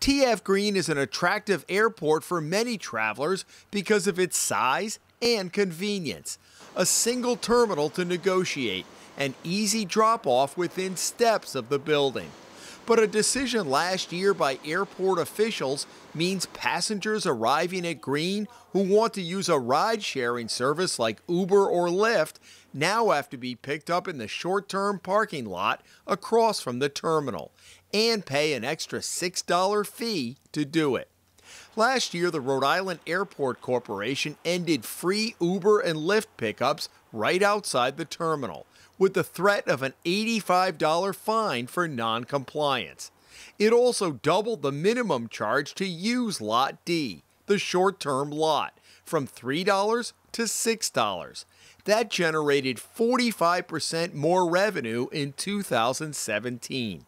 TF Green is an attractive airport for many travelers because of its size and convenience. A single terminal to negotiate, an easy drop-off within steps of the building. But a decision last year by airport officials means passengers arriving at Green who want to use a ride-sharing service like Uber or Lyft now have to be picked up in the short-term parking lot across from the terminal and pay an extra $6 fee to do it. Last year, the Rhode Island Airport Corporation ended free Uber and Lyft pickups right outside the terminal, with the threat of an $85 fine for non-compliance. It also doubled the minimum charge to use Lot D, the short-term lot, from $3 to $6. That generated 45% more revenue in 2017.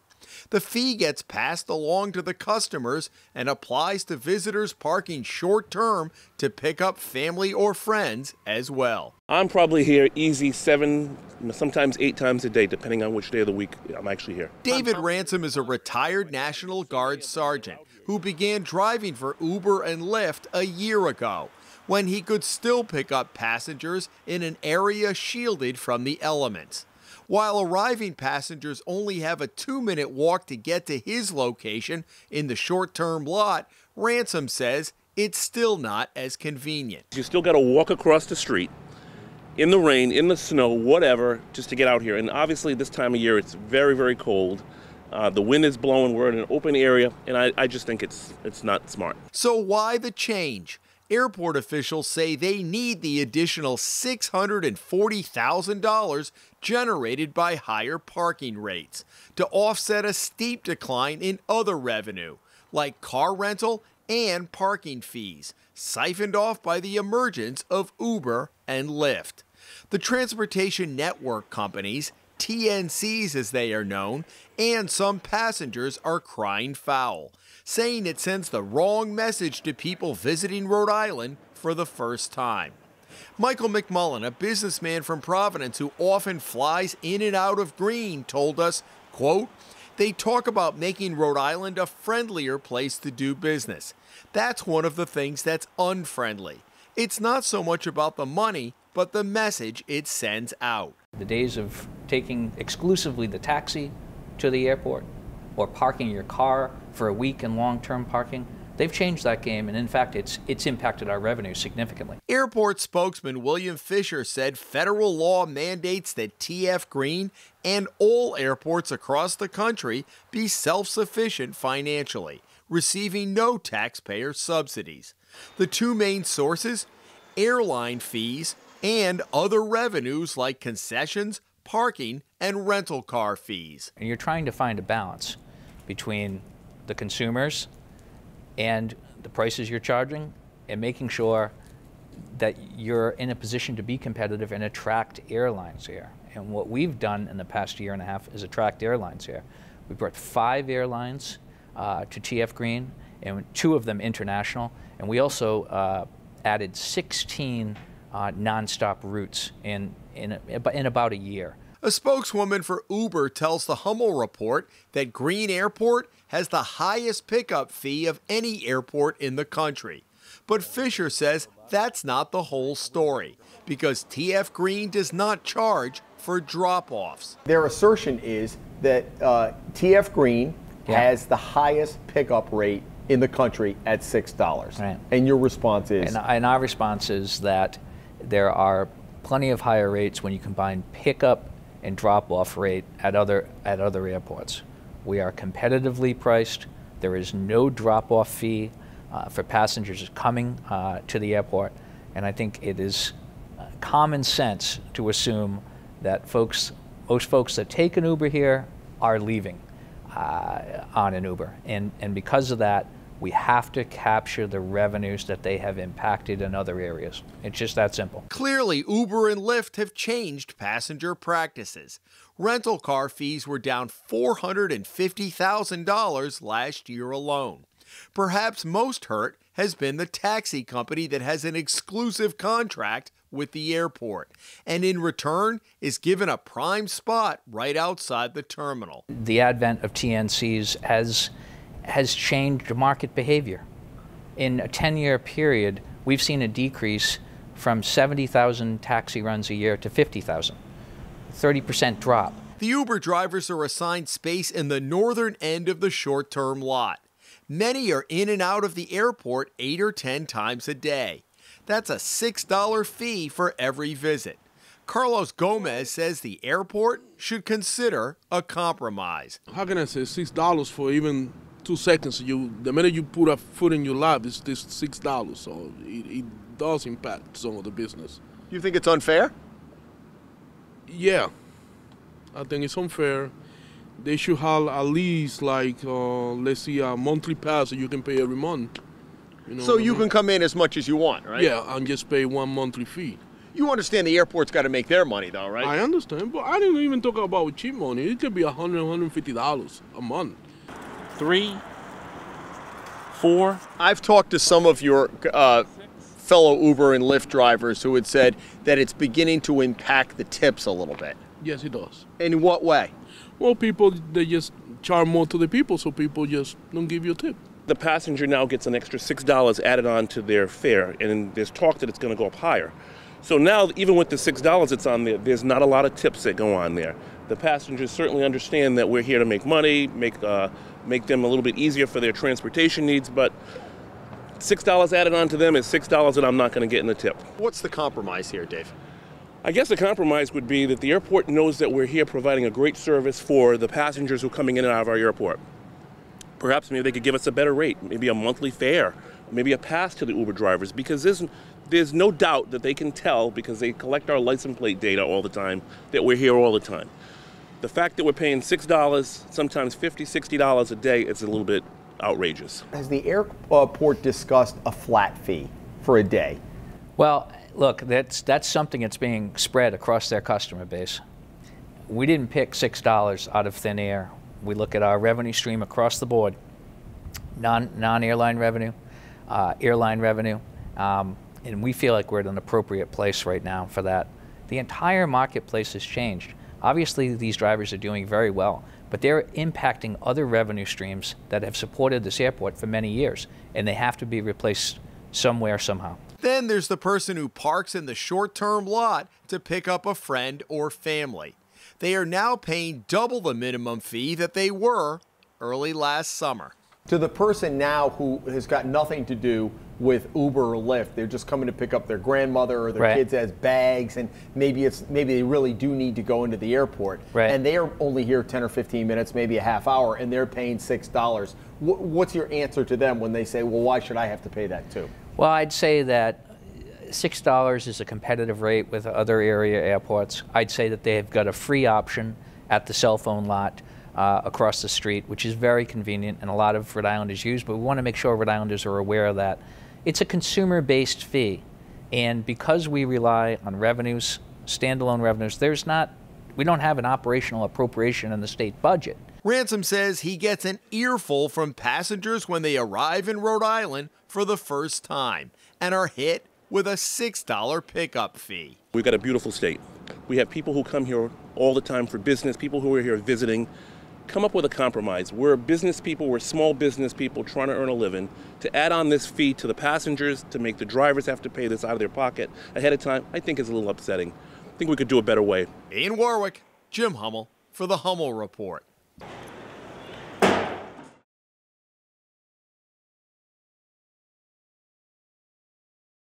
The fee gets passed along to the customers and applies to visitors parking short-term to pick up family or friends as well. I'm probably here easy 7, sometimes 8 times a day, depending on which day of the week I'm actually here. David Ransom is a retired National Guard sergeant who began driving for Uber and Lyft a year ago, when he could still pick up passengers in an area shielded from the elements. While arriving passengers only have a 2-minute walk to get to his location in the short-term lot, Ransom says it's still not as convenient. You still got to walk across the street, in the rain, in the snow, whatever, just to get out here. And obviously this time of year it's very, very cold. The wind is blowing, we're in an open area, and I just think it's not smart. So why the change? Airport officials say they need the additional $640,000 generated by higher parking rates to offset a steep decline in other revenue, like car rental and parking fees, siphoned off by the emergence of Uber and Lyft. The transportation network companies, TNCs as they are known, and some passengers are crying foul, saying it sends the wrong message to people visiting Rhode Island for the first time. Michael McMullen, a businessman from Providence who often flies in and out of Green, told us, quote, "They talk about making Rhode Island a friendlier place to do business. That's one of the things that's unfriendly. It's not so much about the money, but the message it sends out." The days of taking exclusively the taxi to the airport or parking your car for a week in long-term parking, they've changed that game, and in fact, it's impacted our revenue significantly. Airport spokesman William Fisher said federal law mandates that TF Green and all airports across the country be self-sufficient financially, receiving no taxpayer subsidies. The two main sources, airline fees and other revenues like concessions, parking, and rental car fees. And you're trying to find a balance between the consumers and the prices you're charging and making sure that you're in a position to be competitive and attract airlines here. And what we've done in the past year and a half is attract airlines here. We brought 5 airlines to TF Green, and 2 of them international, and we also added 16 nonstop routes in about a year. A spokeswoman for Uber tells the Hummel Report that Green Airport has the highest pickup fee of any airport in the country. But Fisher says that's not the whole story, because TF Green does not charge for drop-offs. Their assertion is that TF Green has the highest pickup rate in the country at $6. Right. And your response is? And our response is that there are plenty of higher rates when you combine pickup and drop-off rate at other airports. We are competitively priced. There is no drop-off fee for passengers coming to the airport, and I think it is common sense to assume that most folks that take an Uber here are leaving on an Uber, and because of that, we have to capture the revenues that they have impacted in other areas. It's just that simple. Clearly, Uber and Lyft have changed passenger practices. Rental car fees were down $450,000 last year alone. Perhaps most hurt has been the taxi company that has an exclusive contract with the airport, and in return is given a prime spot right outside the terminal. The advent of TNCs has changed market behavior. In a 10-year period, we've seen a decrease from 70,000 taxi runs a year to 50,000, 30% drop. The Uber drivers are assigned space in the northern end of the short-term lot. Many are in and out of the airport 8 or 10 times a day. That's a $6 fee for every visit. Carlos Gomez says the airport should consider a compromise. How can I say $6 for even 2 seconds? The minute you put a foot in your lap, it's just $6. So it does impact some of the business. You think it's unfair? Yeah, I think it's unfair. They should have at least let's see, a monthly pass that you can pay every month. You know so you can come in as much as you want, right? Yeah, and just pay one monthly fee. You understand the airport's got to make their money, though, right? I understand, but I didn't even talk about cheap money. It could be $100, $150 a month. 3, 4. I've talked to some of your fellow Uber and Lyft drivers who had said that it's beginning to impact the tips a little bit. Yes, it does. In what way? Well, people, they just charge more to the people, so people just don't give you a tip. The passenger now gets an extra $6 added on to their fare, and there's talk that it's going to go up higher. So now, even with the $6 that's on there, there's not a lot of tips that go on there. The passengers certainly understand that we're here to make money, make them a little bit easier for their transportation needs, but $6 added on to them is $6 that I'm not going to get in the tip. What's the compromise here, Dave? I guess the compromise would be that the airport knows that we're here providing a great service for the passengers who are coming in and out of our airport. Perhaps maybe they could give us a better rate, maybe a monthly fare, maybe a pass to the Uber drivers, because there's no doubt that they can tell, because they collect our license plate data all the time, that we're here all the time. The fact that we're paying $6, sometimes $50, $60 a day, it's a little bit outrageous. Has the airport discussed a flat fee for a day? Well, look, that's something that's being spread across their customer base. We didn't pick $6 out of thin air. We look at our revenue stream across the board, non-airline revenue, airline revenue, and we feel like we're at an appropriate place right now for that. The entire marketplace has changed. Obviously, these drivers are doing very well, but they're impacting other revenue streams that have supported this airport for many years, and they have to be replaced somewhere, somehow. Then there's the person who parks in the short-term lot to pick up a friend or family. They are now paying double the minimum fee that they were early last summer. To the person now who has got nothing to do with Uber or Lyft, they're just coming to pick up their grandmother or their kids as bags, and maybe they really do need to go into the airport, and they are only here 10 or 15 minutes, maybe a half hour, and they're paying $6. What's your answer to them when they say, well, why should I have to pay that too? Well, I'd say that $6 is a competitive rate with other area airports. I'd say that they've got a free option at the cell phone lot across the street, which is very convenient, and a lot of Rhode Islanders use, but we want to make sure Rhode Islanders are aware of that. It's a consumer-based fee, and because we rely on revenues, standalone revenues, we don't have an operational appropriation in the state budget. Ransom says he gets an earful from passengers when they arrive in Rhode Island for the first time and are hit with a $6 pickup fee. We've got a beautiful state. We have people who come here all the time for business, people who are here visiting. Come up with a compromise. We're business people, we're small business people trying to earn a living. To add on this fee to the passengers, to make the drivers have to pay this out of their pocket ahead of time, I think is a little upsetting. I think we could do a better way. In Warwick, Jim Hummel for the Hummel Report.